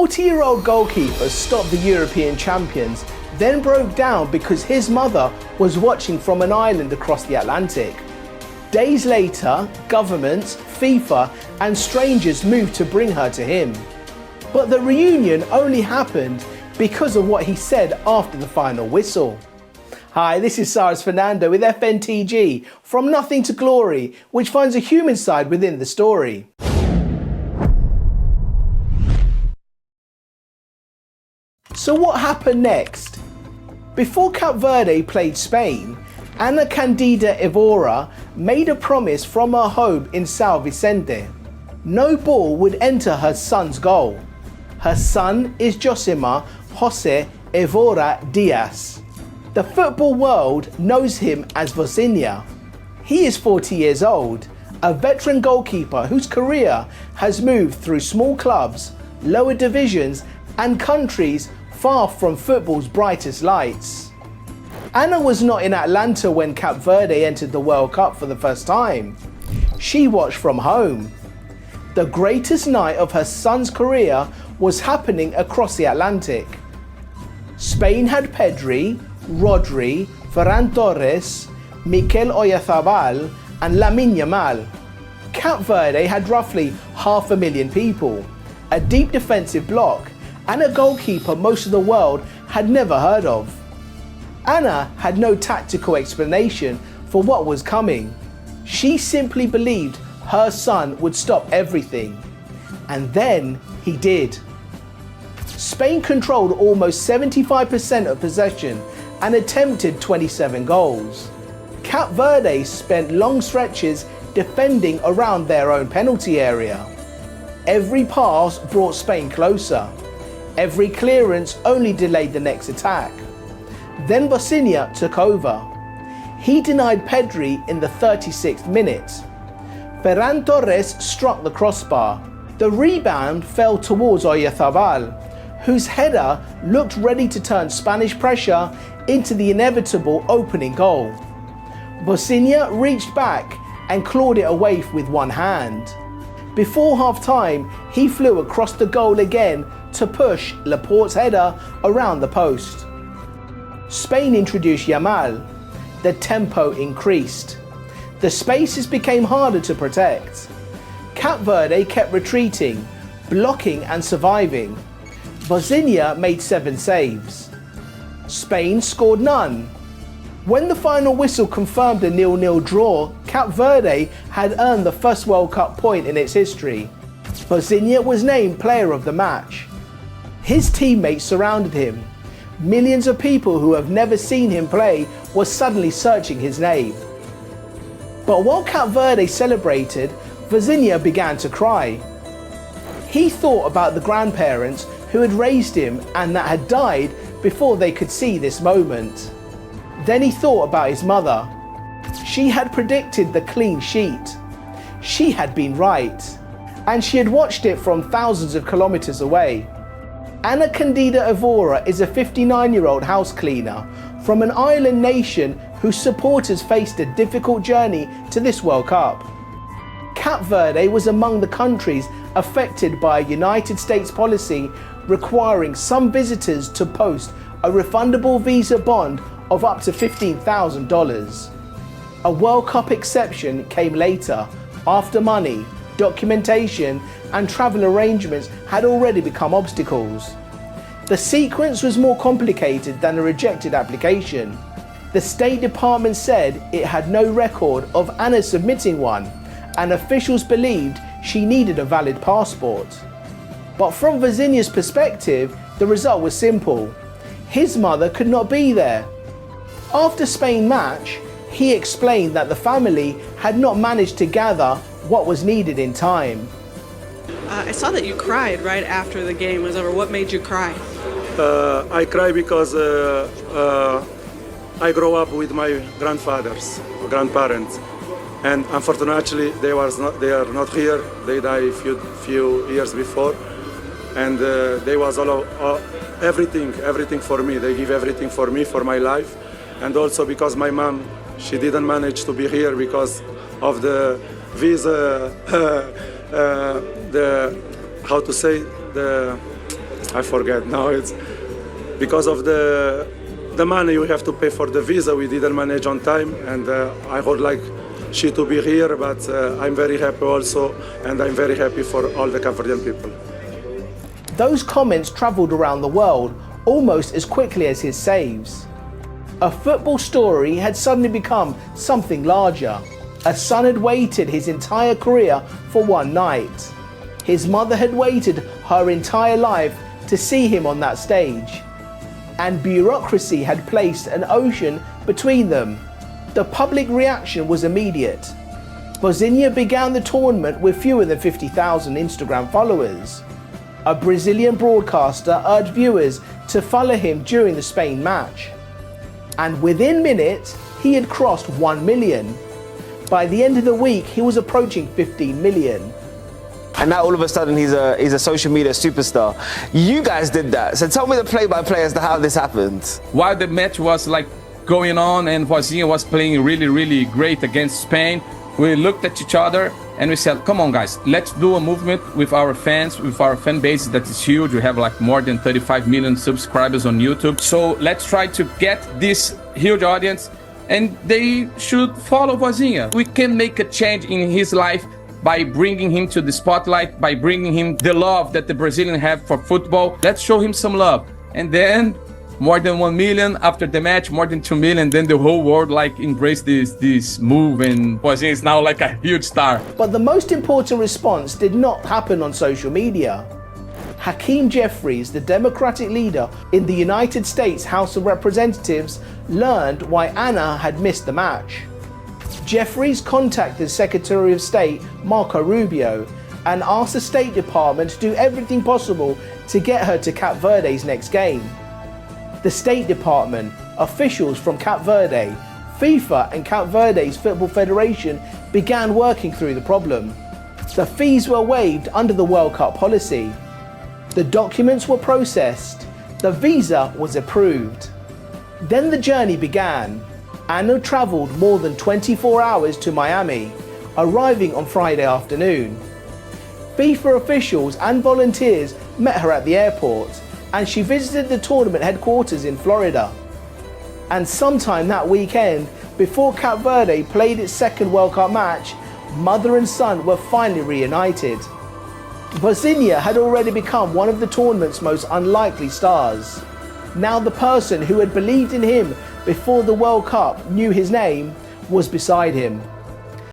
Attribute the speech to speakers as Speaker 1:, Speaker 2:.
Speaker 1: 40-year-old goalkeeper stopped the European champions, then broke down because his mother was watching from an island across the Atlantic. Days later, governments, FIFA and strangers moved to bring her to him. But the reunion only happened because of what he said after the final whistle. Hi, this is Cyrus Fernando with FNTG, From Nothing to Glory, which finds a human side within the story. So what happened next? Before Cape Verde played Spain, Ana Candida Évora made a promise from her home in São Vicente. No ball would enter her son's goal. Her son is Josimar José Évora Dias. The football world knows him as Vozinha. He is 40 years old, a veteran goalkeeper whose career has moved through small clubs, lower divisions and countries far from football's brightest lights. Ana was not in Atlanta when Cape Verde entered the World Cup for the first time. She watched from home. The greatest night of her son's career was happening across the Atlantic. Spain had Pedri, Rodri, Ferran Torres, Mikel Oyarzabal and Lamine Yamal. Cape Verde had roughly 500,000 people, a deep defensive bloc and a goalkeeper most of the world had never heard of. Ana had no tactical explanation for what was coming. She simply believed her son would stop everything. And then he did. Spain controlled almost 75% of possession and attempted 27 goals. Cape Verde spent long stretches defending around their own penalty area. Every pass brought Spain closer. Every clearance only delayed the next attack. Then Vozinha took over. He denied Pedri in the 36th minute. Ferran Torres struck the crossbar. The rebound fell towards Oyarzabal, whose header looked ready to turn Spanish pressure into the inevitable opening goal. Vozinha reached back and clawed it away with one hand. Before half-time, he flew across the goal again to push Laporte's header around the post. Spain introduced Yamal. The tempo increased. The spaces became harder to protect. Cape Verde kept retreating, blocking and surviving. Vozinha made 7 saves. Spain scored none. When the final whistle confirmed a 0-0 draw, Cape Verde had earned the first World Cup point in its history. Vozinha was named player of the match. His teammates surrounded him. Millions of people who have never seen him play were suddenly searching his name. But while Cape Verde celebrated, Vozinha began to cry. He thought about the grandparents who had raised him and that had died before they could see this moment. Then he thought about his mother. She had predicted the clean sheet. She had been right. And she had watched it from thousands of kilometers away. Ana Candida Évora is a 59-year-old house cleaner from an island nation whose supporters faced a difficult journey to this World Cup. Cape Verde was among the countries affected by a United States policy requiring some visitors to post a refundable visa bond of up to $15,000. A World Cup exception came later, after money, documentation and travel arrangements had already become obstacles. The sequence was more complicated than a rejected application. The State Department said it had no record of Ana submitting one, and officials believed she needed a valid passport. But from Vozinha's perspective, the result was simple. His mother could not be there. After Spain match, he explained that the family had not managed to gather what was needed in time.
Speaker 2: I saw that you cried right after the game was over. What made you cry?
Speaker 3: I cry because I grew up with my grandparents, and unfortunately they are not here. They died few years before, and they was everything for me. They give everything for me, for my life, and also because my mom, she didn't manage to be here because of the visa, I forget now. It's because of the money you have to pay for the visa. We didn't manage on time, and I would like she to be here, but I'm very happy also, and I'm very happy for all the Cape Verdean people.
Speaker 1: Those comments travelled around the world almost as quickly as his saves. A football story had suddenly become something larger. A son had waited his entire career for one night. His mother had waited her entire life to see him on that stage. And bureaucracy had placed an ocean between them. The public reaction was immediate. Vozinha began the tournament with fewer than 50,000 Instagram followers. A Brazilian broadcaster urged viewers to follow him during the Spain match. And within minutes, he had crossed 1 million. By the end of the week, he was approaching 15 million.
Speaker 4: And now all of a sudden he's a social media superstar. You guys did that. So tell me the play-by-play as to how this happened.
Speaker 5: While the match was like going on and Vozinha was playing really, really great against Spain, we looked at each other and we said, come on guys, let's do a movement with our fans, with our fan base that is huge. We have like more than 35 million subscribers on YouTube. So let's try to get this huge audience and they should follow Vozinha. We can make a change in his life by bringing him to the spotlight, by bringing him the love that the Brazilians have for football. Let's show him some love. And then more than 1 million after the match, more than 2 million, then the whole world like embraced this move and Vozinha is now like a huge star.
Speaker 1: But the most important response did not happen on social media. Hakeem Jeffries, the Democratic leader in the United States House of Representatives, learned why Anna had missed the match. Jeffries contacted Secretary of State Marco Rubio and asked the State Department to do everything possible to get her to Cape Verde's next game. The State Department, officials from Cape Verde, FIFA and Cape Verde's Football Federation began working through the problem. The fees were waived under the World Cup policy. The documents were processed. The visa was approved. Then the journey began. Anna travelled more than 24 hours to Miami, arriving on Friday afternoon. FIFA officials and volunteers met her at the airport, and she visited the tournament headquarters in Florida. And sometime that weekend, before Cape Verde played its second World Cup match, mother and son were finally reunited. Vozinha had already become one of the tournament's most unlikely stars. Now the person who had believed in him before the World Cup knew his name was beside him.